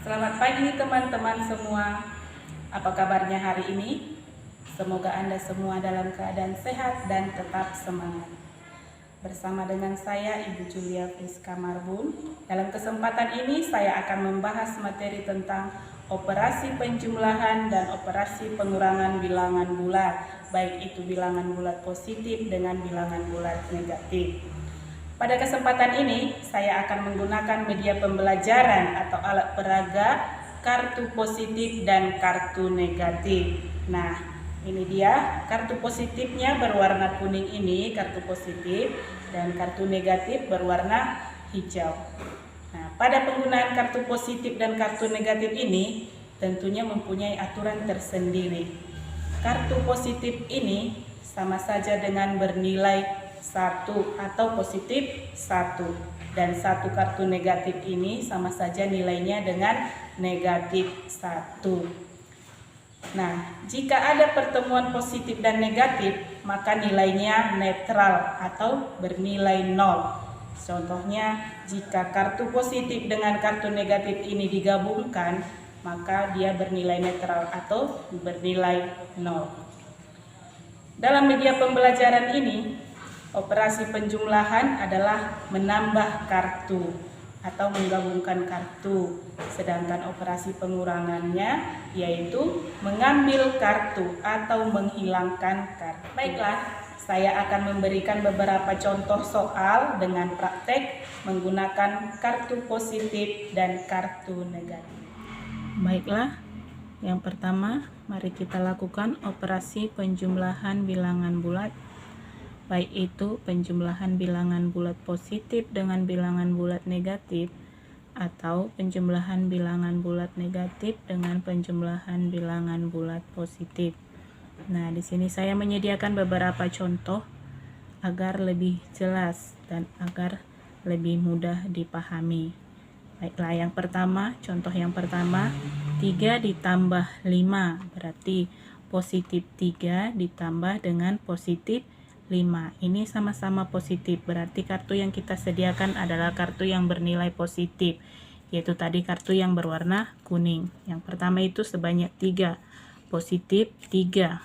Selamat pagi teman-teman semua. Apa kabarnya hari ini? Semoga Anda semua dalam keadaan sehat dan tetap semangat. Bersama dengan saya Ibu Julia Friska Marbun. Dalam kesempatan ini saya akan membahas materi tentang operasi penjumlahan dan operasi pengurangan bilangan bulat, baik itu bilangan bulat positif dengan bilangan bulat negatif. Pada kesempatan ini, saya akan menggunakan media pembelajaran atau alat peraga, kartu positif dan kartu negatif. Nah, ini dia kartu positifnya berwarna kuning ini, kartu positif, dan kartu negatif berwarna hijau. Nah, pada penggunaan kartu positif dan kartu negatif ini, tentunya mempunyai aturan tersendiri. Kartu positif ini sama saja dengan bernilai 1 atau positif 1, dan satu kartu negatif ini sama saja nilainya dengan negatif 1. Nah, jika ada pertemuan positif dan negatif, maka nilainya netral atau bernilai 0. Contohnya, jika kartu positif dengan kartu negatif ini digabungkan, maka dia bernilai netral atau bernilai 0. Dalam media pembelajaran ini, operasi penjumlahan adalah menambah kartu atau menggabungkan kartu, sedangkan operasi pengurangannya yaitu mengambil kartu atau menghilangkan kartu. Baiklah, saya akan memberikan beberapa contoh soal dengan praktek menggunakan kartu positif dan kartu negatif. Baiklah, yang pertama mari kita lakukan operasi penjumlahan bilangan bulat, baik itu penjumlahan bilangan bulat positif dengan bilangan bulat negatif atau penjumlahan bilangan bulat negatif dengan penjumlahan bilangan bulat positif. Nah, di sini saya menyediakan beberapa contoh agar lebih jelas dan agar lebih mudah dipahami. Baiklah, yang pertama, contoh yang pertama, 3 ditambah 5 berarti positif 3 ditambah dengan positif 5. Ini sama-sama positif, berarti kartu yang kita sediakan adalah kartu yang bernilai positif, yaitu tadi kartu yang berwarna kuning. Yang pertama itu sebanyak 3, positif 3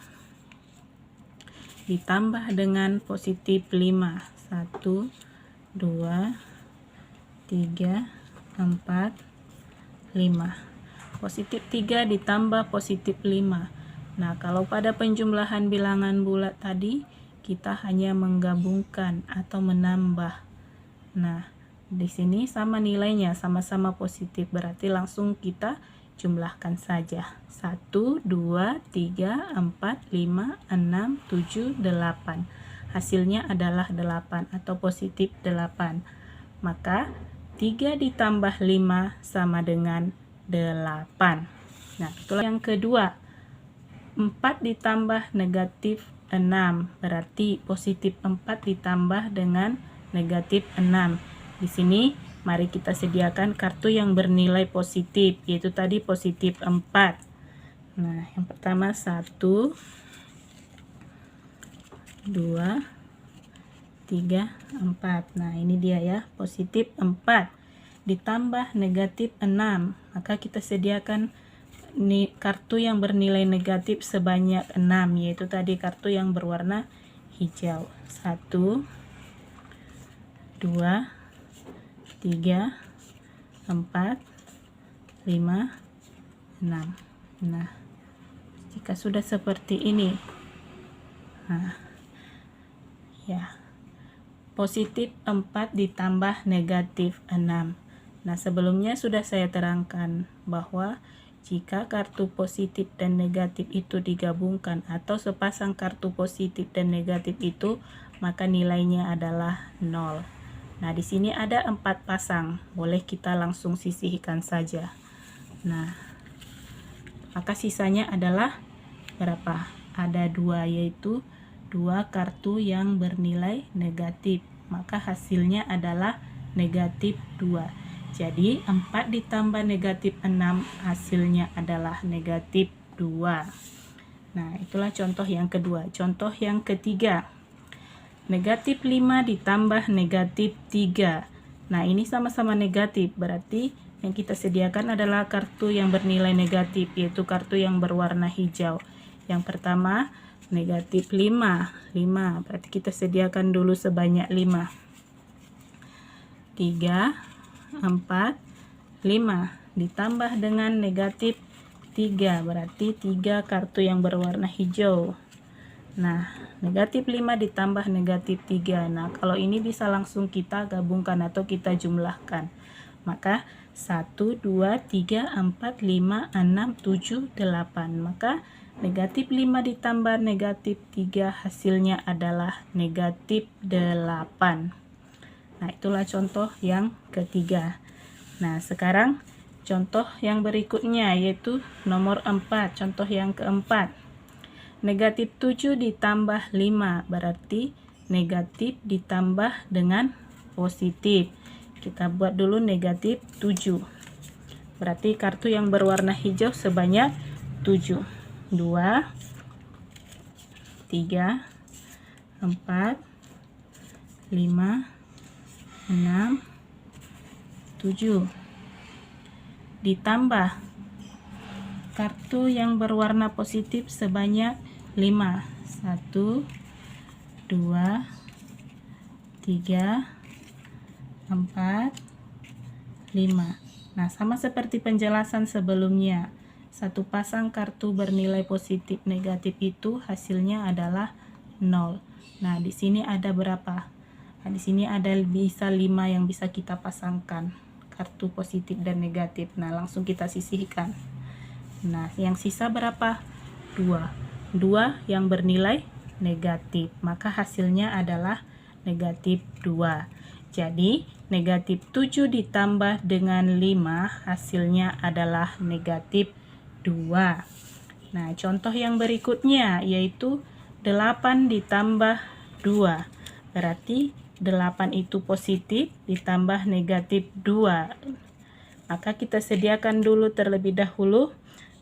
ditambah dengan positif 5. 1, 2, 3, 4, 5. Positif 3 ditambah positif 5. Nah, kalau pada penjumlahan bilangan bulat tadi, kita hanya menggabungkan atau menambah. Nah, di sini sama nilainya, sama-sama positif, berarti langsung kita jumlahkan saja. 1, 2, 3, 4, 5, 6, 7, 8. Hasilnya adalah 8 atau positif 8. Maka 3 ditambah 5 sama dengan 8. Nah, itulah yang kedua. 4 ditambah negatif 6, berarti positif 4 ditambah dengan negatif 6. Di sini mari kita sediakan kartu yang bernilai positif, yaitu tadi positif 4. Nah, yang pertama 1, 2, 3, 4. Nah, ini dia ya, positif 4 ditambah negatif 6. Maka kita sediakan kartu yang bernilai negatif sebanyak 6, yaitu tadi kartu yang berwarna hijau. 1, 2, 3, 4, 5, 6. Nah, jika sudah seperti ini, nah, ya, positif 4 ditambah negatif 6. Nah, sebelumnya sudah saya terangkan bahwa jika kartu positif dan negatif itu digabungkan atau sepasang kartu positif dan negatif itu, maka nilainya adalah 0. Nah, di sini ada 4 pasang, boleh kita langsung sisihkan saja. Nah, maka sisanya adalah berapa? Ada 2, yaitu 2 kartu yang bernilai negatif. Maka hasilnya adalah negatif 2. Jadi 4 ditambah negatif 6 hasilnya adalah negatif 2. Nah, itulah contoh yang kedua. Contoh yang ketiga, negatif 5 ditambah negatif 3. Nah, ini sama-sama negatif, berarti Yang kita sediakan adalah kartu yang bernilai negatif, yaitu kartu yang berwarna hijau. Yang pertama, negatif 5. Berarti kita sediakan dulu sebanyak 5. 3, 4, 5. Ditambah dengan negatif 3. Berarti 3 kartu yang berwarna hijau. Nah, negatif 5 ditambah negatif 3. Nah, kalau ini bisa langsung kita gabungkan atau kita jumlahkan. Maka 1, 2, 3, 4, 5, 6, 7, 8. Maka negatif 5 ditambah negatif 3 hasilnya adalah negatif 8. Nah, itulah contoh yang ketiga. Nah, sekarang contoh yang berikutnya yaitu nomor 4. Contoh yang keempat. Negatif 7 ditambah 5 berarti negatif ditambah dengan positif. Kita buat dulu negatif 7. Berarti kartu yang berwarna hijau sebanyak 7. 2, 3, 4, 5, 6, 7. Ditambah kartu yang berwarna positif sebanyak 5. 1, 2, 3, 4, 5. Nah, sama seperti penjelasan sebelumnya. Satu pasang kartu bernilai positif negatif itu hasilnya adalah 0. Nah, di sini ada berapa? Nah, di sini ada bisa 5 yang bisa kita pasangkan. Kartu positif dan negatif. Nah, langsung kita sisihkan. Nah, yang sisa berapa? 2 yang bernilai negatif, maka hasilnya adalah negatif 2. Jadi negatif 7 ditambah dengan 5 hasilnya adalah negatif 2. Nah, contoh yang berikutnya yaitu 8 ditambah 2. Berarti 8 itu positif ditambah negatif 2. Maka kita sediakan dulu terlebih dahulu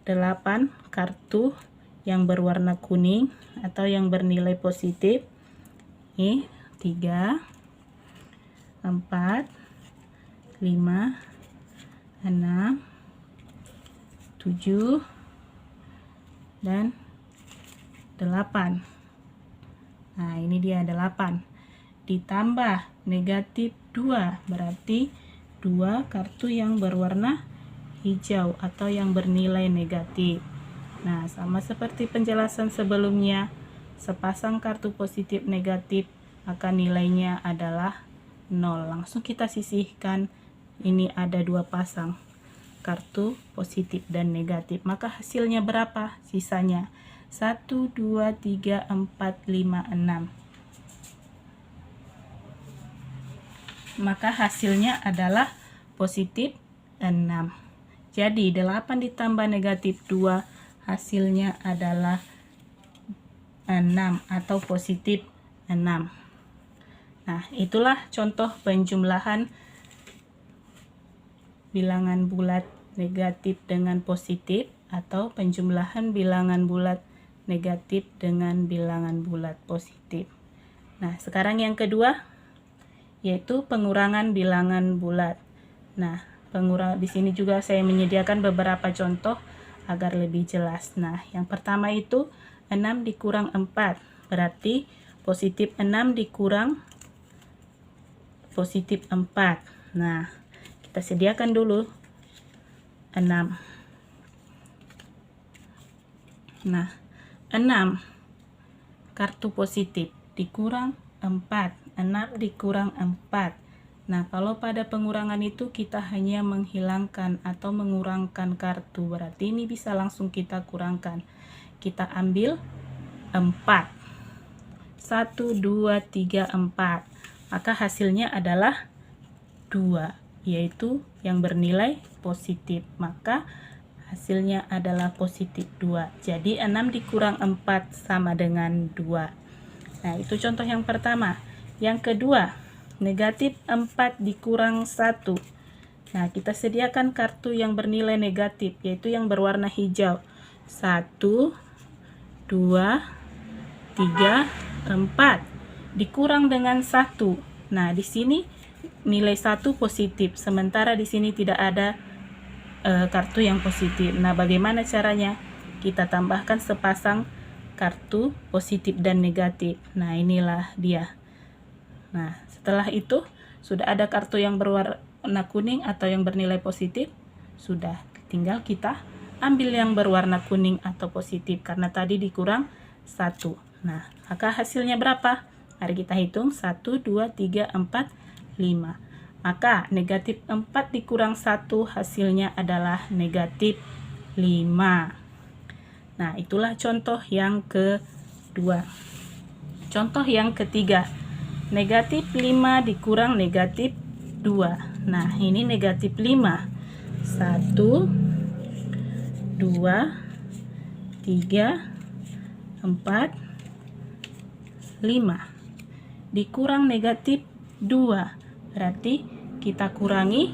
8 kartu yang berwarna kuning atau yang bernilai positif. Ini 3, 4, 5, 6, 7, dan 8. Nah, ini dia 8. Ditambah negatif 2, berarti 2 kartu yang berwarna hijau atau yang bernilai negatif. Nah, sama seperti penjelasan sebelumnya, sepasang kartu positif negatif maka nilainya adalah 0. Langsung kita sisihkan. Ini ada 2 pasang kartu positif dan negatif. Maka hasilnya berapa? Sisanya 1, 2, 3, 4, 5, 6. Maka hasilnya adalah positif 6. Jadi 8 ditambah negatif 2 hasilnya adalah 6 atau positif 6. Nah, itulah contoh penjumlahan bilangan bulat negatif dengan positif atau penjumlahan bilangan bulat negatif dengan bilangan bulat positif. Nah, sekarang yang kedua yaitu pengurangan bilangan bulat. Nah, di sini juga saya menyediakan beberapa contoh agar lebih jelas. Nah, yang pertama itu 6 dikurang 4. Berarti positif 6 dikurang positif 4. Nah, kita sediakan dulu 6. Nah, 6 kartu positif dikurang 4. 6 dikurang 4. Nah, kalau pada pengurangan itu kita hanya menghilangkan atau mengurangkan kartu, berarti ini bisa langsung kita kurangkan. Kita ambil 4. 1, 2, 3, 4. Maka hasilnya adalah 2, yaitu yang bernilai positif. Maka hasilnya adalah positif 2. Jadi 6 dikurang 4 sama dengan 2. Nah, itu contoh yang pertama. Yang kedua, negatif 4 dikurang 1. Nah, kita sediakan kartu yang bernilai negatif, yaitu yang berwarna hijau. 1, 2, 3, 4. Dikurang dengan 1. Nah, di sini nilai 1 positif, sementara di sini tidak ada kartu yang positif. Nah, bagaimana caranya? Kita tambahkan sepasang kartu positif dan negatif. Nah, inilah dia. Nah, setelah itu sudah ada kartu yang berwarna kuning atau yang bernilai positif. Sudah, tinggal kita ambil yang berwarna kuning atau positif karena tadi dikurang 1. Nah, maka hasilnya berapa? Mari kita hitung. 1, 2, 3, 4, 5. Maka negatif 4 dikurang 1 hasilnya adalah negatif 5. Nah, itulah contoh yang kedua. Contoh yang ketiga. Negatif 5 dikurang negatif 2. Nah, ini negatif 5. 1, 2, 3, 4, 5. Dikurang negatif 2. Berarti kita kurangi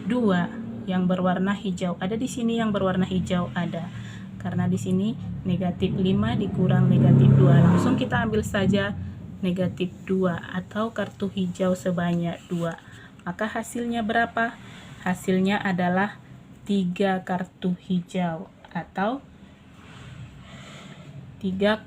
2 yang berwarna hijau. Ada di sini yang berwarna hijau ada. Karena di sini negatif 5 dikurang negatif 2. Langsung kita ambil saja negatif 2 atau kartu hijau sebanyak 2. Maka hasilnya berapa? Hasilnya adalah 3 kartu hijau atau 3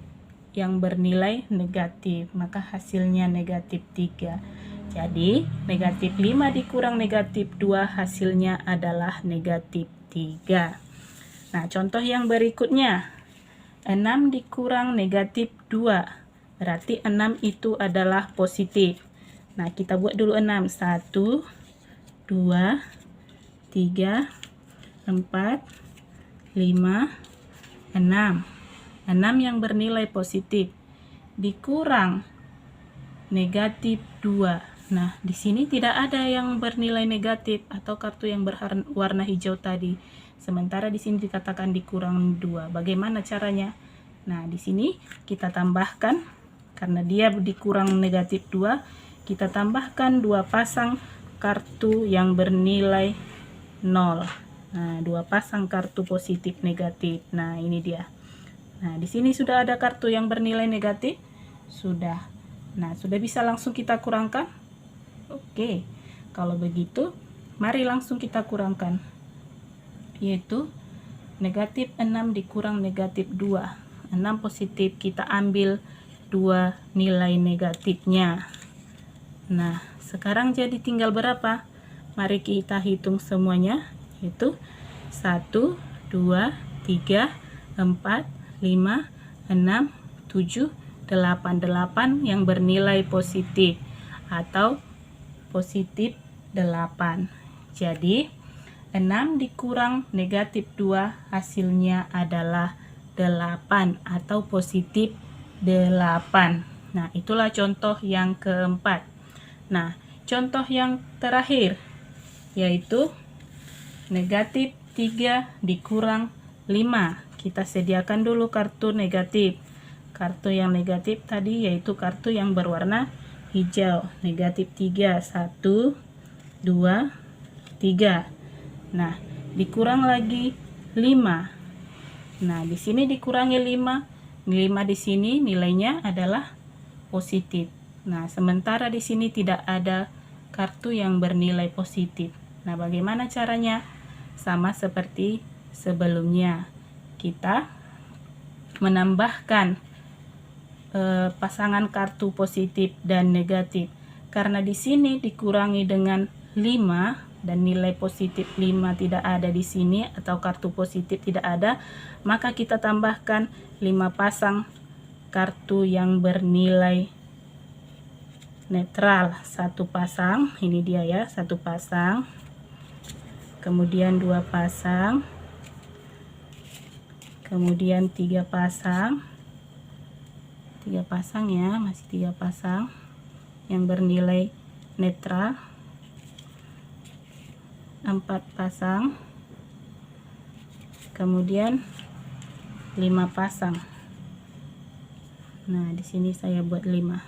yang bernilai negatif. Maka hasilnya negatif 3. Jadi, negatif 5 dikurang negatif 2 hasilnya adalah negatif 3. Nah, contoh yang berikutnya. 6 dikurang negatif 2. Berarti 6 itu adalah positif. Nah, kita buat dulu 6. 1, 2, 3, 4, 5, 6. 6 yang bernilai positif. Dikurang negatif 2. Nah, di sini tidak ada yang bernilai negatif atau kartu yang berwarna hijau tadi. Sementara di sini dikatakan dikurang 2. Bagaimana caranya? Nah, di sini kita tambahkan, karena dia dikurang negatif 2, kita tambahkan 2 pasang kartu yang bernilai 0. Nah, 2 pasang kartu positif negatif. Nah, ini dia. Nah, di sini sudah ada kartu yang bernilai negatif. Sudah. Nah, sudah bisa langsung kita kurangkan. Oke, kalau begitu, mari langsung kita kurangkan. Yaitu, negatif 6 dikurang negatif 2. 6 positif, kita ambil 2 nilai negatifnya. Nah, sekarang jadi tinggal berapa? Mari kita hitung semuanya. Yaitu, 1, 2, 3, 4, 5, 6, 7, 8. 8 yang bernilai positif atau positif 8. Jadi 6 dikurang negatif 2 hasilnya adalah 8 atau positif 8. Nah, itulah contoh yang keempat. Nah, contoh yang terakhir yaitu negatif 3 dikurang 5. Kita sediakan dulu kartu negatif. Kartu yang negatif tadi yaitu kartu yang berwarna hijau. Negatif 3. 1, 2, 3. Nah, dikurang lagi 5. Nah, di sini dikurangi 5. 5 di sini nilainya adalah positif. Nah, sementara di sini tidak ada kartu yang bernilai positif. Nah, bagaimana caranya? Sama seperti sebelumnya. Kita menambahkan pasangan kartu positif dan negatif. Karena di sini dikurangi dengan 5 dan nilai positif 5 tidak ada di sini atau kartu positif tidak ada, maka kita tambahkan 5 pasang kartu yang bernilai netral. 1 pasang, ini dia ya, 1 pasang. Kemudian 2 pasang. Kemudian 3 pasang. 3 pasang ya, masih 3 pasang yang bernilai netral. 4 pasang. Kemudian 5 pasang. Nah, di sini saya buat 5.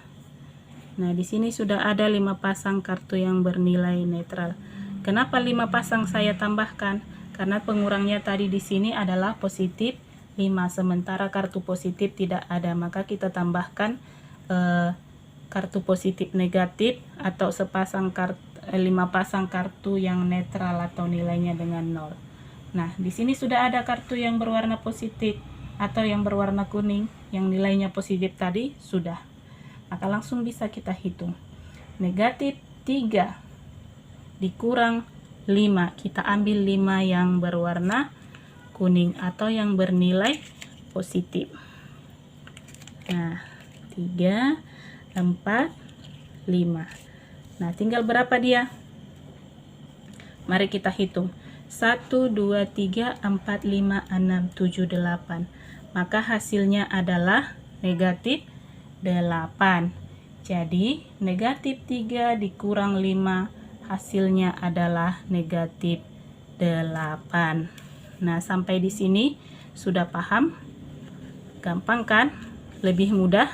Nah, di sini sudah ada 5 pasang kartu yang bernilai netral. Kenapa 5 pasang saya tambahkan? Karena pengurangnya tadi di sini adalah positif 5, sementara kartu positif tidak ada, maka kita tambahkan kartu positif negatif atau sepasang 5 pasang kartu yang netral atau nilainya dengan 0. Nah, di sini sudah ada kartu yang berwarna positif atau yang berwarna kuning yang nilainya positif tadi sudah. Maka langsung bisa kita hitung. Negatif 3 dikurang 5. Kita ambil 5 yang berwarna kuning atau yang bernilai positif. Nah, 3, 4, 5. Nah, tinggal berapa dia? Mari kita hitung. 1, 2, 3, 4, 5, 6, 7, 8. Maka hasilnya adalah negatif 8. Jadi, negatif 3 dikurang 5, hasilnya adalah negatif 8. Nah, sampai di sini sudah paham? Gampang kan? Lebih mudah?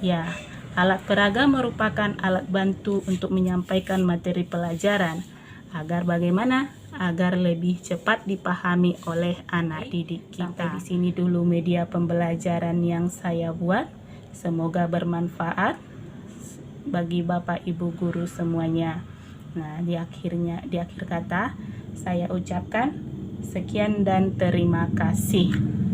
Ya, alat peraga merupakan alat bantu untuk menyampaikan materi pelajaran. Agar bagaimana? Agar lebih cepat dipahami oleh anak didik kita. Sampai di sini dulu media pembelajaran yang saya buat. Semoga bermanfaat bagi Bapak Ibu guru semuanya. Nah, di akhir kata saya ucapkan sekian dan terima kasih.